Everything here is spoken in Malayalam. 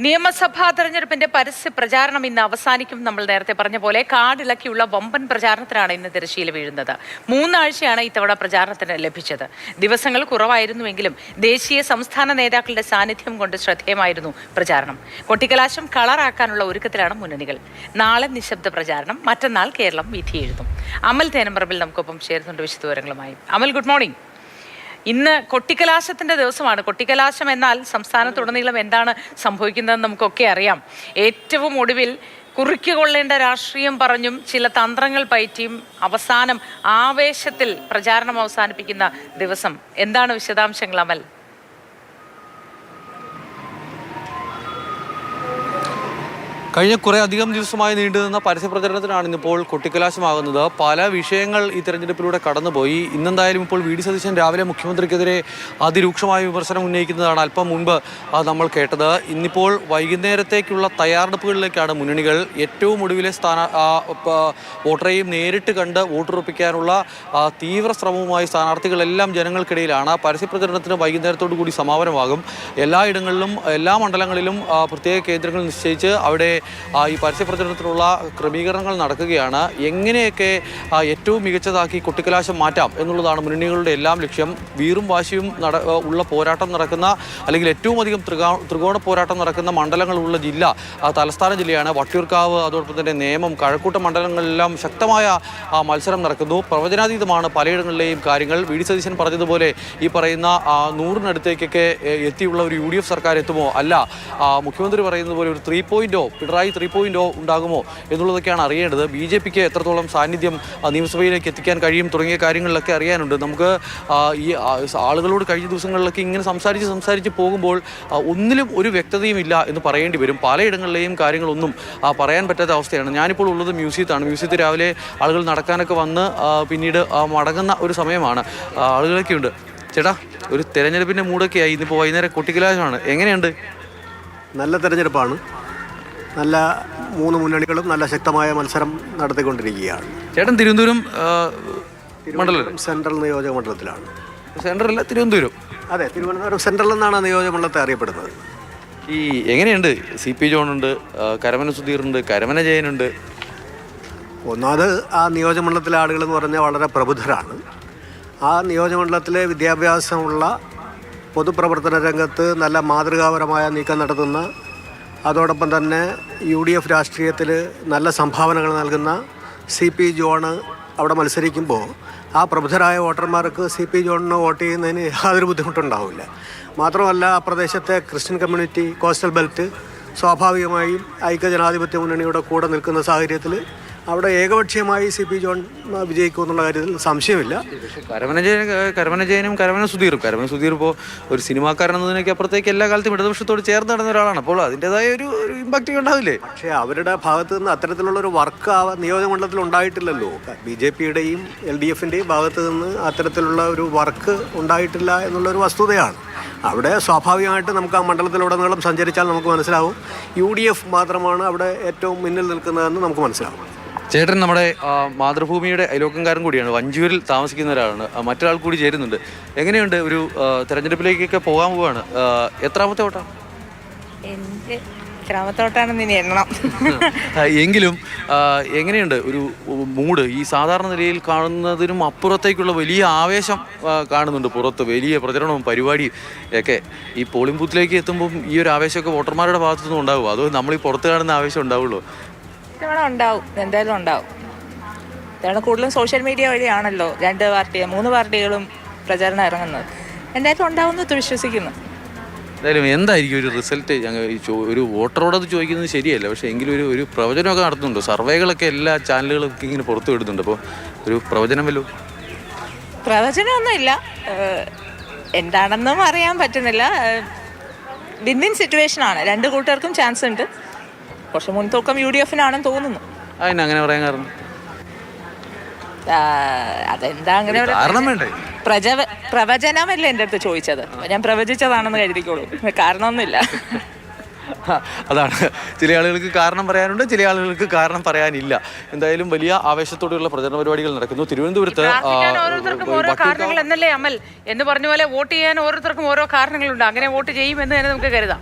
നിയമസഭാ തെരഞ്ഞെടുപ്പിന്റെ പരസ്യ പ്രചാരണം ഇന്ന് അവസാനിക്കും. നമ്മൾ നേരത്തെ പറഞ്ഞ പോലെ കാടിളക്കിയുള്ള വമ്പൻ പ്രചാരണത്തിനാണ് ഇന്ന് തിരശ്ശീല വീഴുന്നത്. 3 ആഴ്ചയാണ് ഇത്തവണ പ്രചാരണത്തിന് ലഭിച്ചത്. ദിവസങ്ങൾ കുറവായിരുന്നുവെങ്കിലും ദേശീയ സംസ്ഥാന നേതാക്കളുടെ സാന്നിധ്യം കൊണ്ട് ശ്രദ്ധേയമായിരുന്നു പ്രചാരണം. കൊട്ടിക്കലാശം കളറാക്കാനുള്ള ഒരുക്കത്തിലാണ് മുന്നണികൾ. നാളെ നിശബ്ദ പ്രചാരണം, മറ്റന്നാൾ കേരളം വിധി എഴുതും. അമൽ തേനമ്പറമ്പിൽ നമുക്കൊപ്പം ചേരുന്നുണ്ട് വിശദവിവരങ്ങളുമായി. അമൽ, ഗുഡ് മോർണിംഗ്. ഇന്ന് കൊട്ടിക്കലാശത്തിന്റെ ദിവസമാണ്. കൊട്ടിക്കലാശം എന്നാൽ സംസ്ഥാനത്തുടനീളം എന്താണ് സംഭവിക്കുന്നതെന്ന് നമുക്കൊക്കെ അറിയാം. ഏറ്റവും ഒടുവിൽ കുറിക്കുകൊള്ളേണ്ട രാഷ്ട്രീയം പറഞ്ഞും ചില തന്ത്രങ്ങൾ പയറ്റിയും അവസാനം ആവേശത്തിൽ പ്രചാരണം അവസാനിപ്പിക്കുന്ന ദിവസം. എന്താണ് വിശദാംശങ്ങൾ അമൽ? കഴിഞ്ഞ കുറേ അധികം ദിവസമായി നീണ്ടുനിന്ന പരസ്യ പ്രചരണത്തിനാണ് ഇന്നിപ്പോൾ കൊട്ടിക്കലാശമാകുന്നത്. പല വിഷയങ്ങൾ ഈ തെരഞ്ഞെടുപ്പിലൂടെ കടന്നുപോയി. ഇന്നെന്തായാലും ഇപ്പോൾ വി ഡി സതീശൻ രാവിലെ മുഖ്യമന്ത്രിക്കെതിരെ അതിരൂക്ഷമായ വിമർശനം ഉന്നയിക്കുന്നതാണ് അല്പം മുൻപ് നമ്മൾ കേട്ടത്. ഇന്നിപ്പോൾ വൈകുന്നേരത്തേക്കുള്ള തയ്യാറെടുപ്പുകളിലേക്കാണ് മുന്നണികൾ. ഏറ്റവും ഒടുവിലെ വോട്ടറെയും നേരിട്ട് കണ്ട് വോട്ടുറപ്പിക്കാനുള്ള തീവ്ര ശ്രമവുമായി സ്ഥാനാർത്ഥികളെല്ലാം ജനങ്ങൾക്കിടയിലാണ്. പരസ്യ പ്രചരണത്തിന് വൈകുന്നേരത്തോടു കൂടി സമാപനമാകും. എല്ലായിടങ്ങളിലും എല്ലാ മണ്ഡലങ്ങളിലും പ്രത്യേക കേന്ദ്രങ്ങൾ നിശ്ചയിച്ച് അവിടെ ഈ പരസ്യ പ്രചരണത്തിനുള്ള ക്രമീകരണങ്ങൾ നടക്കുകയാണ്. എങ്ങനെയൊക്കെ ഏറ്റവും മികച്ചതാക്കി കൊട്ടിക്കലാശം മാറ്റാം എന്നുള്ളതാണ് മുന്നണികളുടെ എല്ലാം ലക്ഷ്യം. വീറും വാശിയും ഉള്ള പോരാട്ടം നടക്കുന്ന, അല്ലെങ്കിൽ ഏറ്റവും അധികം ത്രികോണ പോരാട്ടം നടക്കുന്ന മണ്ഡലങ്ങളുള്ള ജില്ല തലസ്ഥാന ജില്ലയാണ്. വട്ടിയൂർക്കാവ്, അതോടൊപ്പം തന്നെ നേമം, കഴക്കൂട്ടം മണ്ഡലങ്ങളിലെല്ലാം ശക്തമായ മത്സരം നടക്കുന്നു. പ്രവചനാതീതമാണ് പലയിടങ്ങളിലെയും കാര്യങ്ങൾ. വി ഡി സതീശൻ പറഞ്ഞതുപോലെ ഈ പറയുന്ന 100-നടുത്തേക്കൊക്കെ എത്തിയുള്ള ഒരു UDF സർക്കാർ എത്തുമോ, അല്ല മുഖ്യമന്ത്രി പറയുന്നത് പോലെ ഒരു 3.0 പിണറായി 3.0 ഉണ്ടാകുമോ എന്നുള്ളതൊക്കെയാണ് അറിയേണ്ടത്. BJPക്ക് എത്രത്തോളം സാന്നിധ്യം നിയമസഭയിലേക്ക് എത്തിക്കാൻ കഴിയും തുടങ്ങിയ കാര്യങ്ങളിലൊക്കെ അറിയാനുണ്ട്. നമുക്ക് ഈ ആളുകളോട് കഴിഞ്ഞ ദിവസങ്ങളിലൊക്കെ ഇങ്ങനെ സംസാരിച്ച് പോകുമ്പോൾ ഒന്നിലും ഒരു വ്യക്തതയും ഇല്ല എന്ന് പറയേണ്ടി വരും. പലയിടങ്ങളിലെയും കാര്യങ്ങളൊന്നും പറയാൻ പറ്റാത്ത അവസ്ഥയാണ്. ഞാനിപ്പോൾ ഉള്ളത് മ്യൂസിയത്താണ്. മ്യൂസിയത്തിൽ രാവിലെ ആളുകൾ നടക്കാനൊക്കെ വന്ന് പിന്നീട് മടങ്ങുന്ന ഒരു സമയമാണ്. ആളുകളൊക്കെ ഉണ്ട്. ചേട്ടാ, ഒരു തെരഞ്ഞെടുപ്പിൻ്റെ മൂടൊക്കെയായി. ഇന്നിപ്പോൾ വൈകുന്നേരം കൊട്ടിക്കലാശമാണ്. എങ്ങനെയുണ്ട്? നല്ല തെരഞ്ഞെടുപ്പാണ്. നല്ല 3 മുന്നണികളും നല്ല ശക്തമായ മത്സരം നടത്തിക്കൊണ്ടിരിക്കുകയാണ്. ചേട്ടൻ തിരുവനന്തപുരം മണ്ഡലം സെൻട്രൽ നിയോജക മണ്ഡലത്തിലാണ്. സെൻട്രൽ തിരുവനന്തപുരം? അതെ, തിരുവനന്തപുരം സെൻട്രൽ എന്നാണ് നിയോജക മണ്ഡലത്തെ അറിയപ്പെടുന്നത്. ഈ എങ്ങനെയുണ്ട്? CP ജോണുണ്ട്, കരമന സുധീറുണ്ട്, കരമന ജയനുണ്ട്. ഒന്നാമത് ആ നിയോജകമണ്ഡലത്തിലെ ആളുകൾ എന്ന് പറഞ്ഞാൽ വളരെ പ്രബുദ്ധരാണ്. ആ നിയോജകമണ്ഡലത്തിലെ വിദ്യാഭ്യാസമുള്ള, പൊതുപ്രവർത്തന രംഗത്ത് നല്ല മാതൃകാപരമായ നീക്കം നടത്തുന്ന, അതോടൊപ്പം തന്നെ UDF രാഷ്ട്രീയത്തിൽ നല്ല സംഭാവനകൾ നൽകുന്ന CP ജോണ് അവിടെ മത്സരിക്കുമ്പോൾ ആ പ്രബുദ്ധരായ വോട്ടർമാർക്ക് CP ജോണിന് വോട്ട് ചെയ്യുന്നതിന് യാതൊരു ബുദ്ധിമുട്ടുണ്ടാവില്ല. മാത്രമല്ല, ആ പ്രദേശത്തെ ക്രിസ്ത്യൻ കമ്മ്യൂണിറ്റി, കോസ്റ്റൽ ബെൽറ്റ് സ്വാഭാവികമായും ഐക്യജനാധിപത്യ മുന്നണിയുടെ കൂടെ നിൽക്കുന്ന സാഹചര്യത്തിൽ അവിടെ ഏകപക്ഷീയമായി CP ജോൺ വിജയിക്കുമെന്നുള്ള കാര്യത്തിൽ സംശയമില്ല. കരമന ജയനും കരമന സുധീർ ഇപ്പോൾ ഒരു സിനിമാക്കാരൻ എന്നതിനൊക്കെ അപ്പുറത്തേക്ക് എല്ലാ കാലത്തും ഇടതുപക്ഷത്തോട് ചേർന്ന് നടന്ന ഒരാളാണ്. അപ്പോൾ അതിൻ്റെതായ ഒരു ഇമ്പാക്റ്റ് ഉണ്ടാവില്ലേ? പക്ഷേ അവരുടെ ഭാഗത്തു നിന്ന് അത്തരത്തിലുള്ളൊരു വർക്ക് നിയോജകമണ്ഡലത്തിൽ ഉണ്ടായിട്ടില്ലല്ലോ. BJPയുടെയും LDFൻ്റെയും ഭാഗത്തു നിന്ന് അത്തരത്തിലുള്ള ഒരു വർക്ക് ഉണ്ടായിട്ടില്ല എന്നുള്ളൊരു വസ്തുതയാണ്. അവിടെ സ്വാഭാവികമായിട്ട് നമുക്ക് ആ മണ്ഡലത്തിലുടനീളം സഞ്ചരിച്ചാൽ നമുക്ക് മനസ്സിലാവും UDF മാത്രമാണ് അവിടെ ഏറ്റവും മുന്നിൽ നിൽക്കുന്നതെന്ന് നമുക്ക് മനസ്സിലാവും. ചേട്ടൻ നമ്മുടെ മാതൃഭൂമിയുടെ അയലോക്കംകാരൻ കൂടിയാണ്. വഞ്ചൂരിൽ താമസിക്കുന്ന ഒരാളാണ്. മറ്റൊരാൾ കൂടി ചേരുന്നുണ്ട്. എങ്ങനെയുണ്ട്? ഒരു തെരഞ്ഞെടുപ്പിലേക്കൊക്കെ പോകാൻ പോവാണ്. എത്രാമത്തെ വോട്ടാണ്? എങ്കിലും എങ്ങനെയുണ്ട് ഒരു മൂഡ്? ഈ സാധാരണ നിലയിൽ കാണുന്നതിനും അപ്പുറത്തേക്കുള്ള വലിയ ആവേശം കാണുന്നുണ്ട് പുറത്ത്. വലിയ പ്രചരണവും പരിപാടിയും ഒക്കെ. ഈ പോളിംഗ് ബൂത്തിലേക്ക് എത്തുമ്പം ഈ ഒരു ആവേശമൊക്കെ വോട്ടർമാരുടെ ഭാഗത്തുനിന്നും ഉണ്ടാവുമോ, അതോ നമ്മൾ ഈ പുറത്ത് കാണുന്ന ആവേശം ഉണ്ടാവുള്ളൂ? ഉണ്ടാവും, എന്തായാലും ഉണ്ടാവും. ഇതാണ് കൂടുതലും സോഷ്യൽ മീഡിയ വഴിയാണല്ലോ 3 പാർട്ടികളും പ്രചാരണം ഇറങ്ങുന്നത്. എന്തായാലും ഉണ്ടാവുമെന്ന് വിശ്വസിക്കുന്നു. എന്തായാലും എന്തായിരിക്കും ഒരു റിസൾട്ട്? ഒരു വോട്ടറോടത് ചോദിക്കുന്നത് ശരിയല്ല, പക്ഷേ എങ്കിലും ഒരു പ്രവചനമൊക്കെ നടത്തുന്നുണ്ടോ? സർവേകളൊക്കെ എല്ലാ ചാനലുകളൊക്കെ ഇങ്ങനെ പുറത്തു വിടുന്നുണ്ട്. അപ്പോൾ ഒരു പ്രവചനം വല്ലതും? പ്രവചനമൊന്നുമില്ല, എന്താണെന്നും അറിയാൻ പറ്റുന്നില്ല. വിൻ സിറ്റുവേഷനാണ്. 2 കൂട്ടർക്കും ചാൻസ് ഉണ്ട്. കുറച്ച് മുൻതൂക്കം UDFനാണെന്ന് തോന്നുന്നു. അങ്ങനെ പറയാൻ കാരണം അതെന്താ അങ്ങനെ? പ്രവചനമല്ലേ എൻ്റെ അടുത്ത് ചോദിച്ചത്. ഞാൻ പ്രവചിച്ചതാണെന്ന് കരുതിക്കോളൂ. കാരണമൊന്നുമില്ല. അതാണ്, ചില ആളുകൾക്ക് കാരണം പറയാനുണ്ട്, ചില ആളുകൾക്ക് കാരണം പറയാനില്ല. എന്തായാലും വലിയ ആവേശത്തോടെയുള്ള പ്രചരണ പരിപാടികൾ നടക്കുന്നു തിരുവനന്തപുരത്ത്. ഓരോരുത്തർക്കും ഓരോ കാരണങ്ങൾ എന്നല്ലേ അമൽ എന്ന് പറഞ്ഞ പോലെ വോട്ട് ചെയ്യാൻ ഓരോരുത്തർക്കും ഓരോ കാരണങ്ങളുണ്ട്. അങ്ങനെ വോട്ട് ചെയ്യുമെന്ന് തന്നെ നമുക്ക് കരുതാം.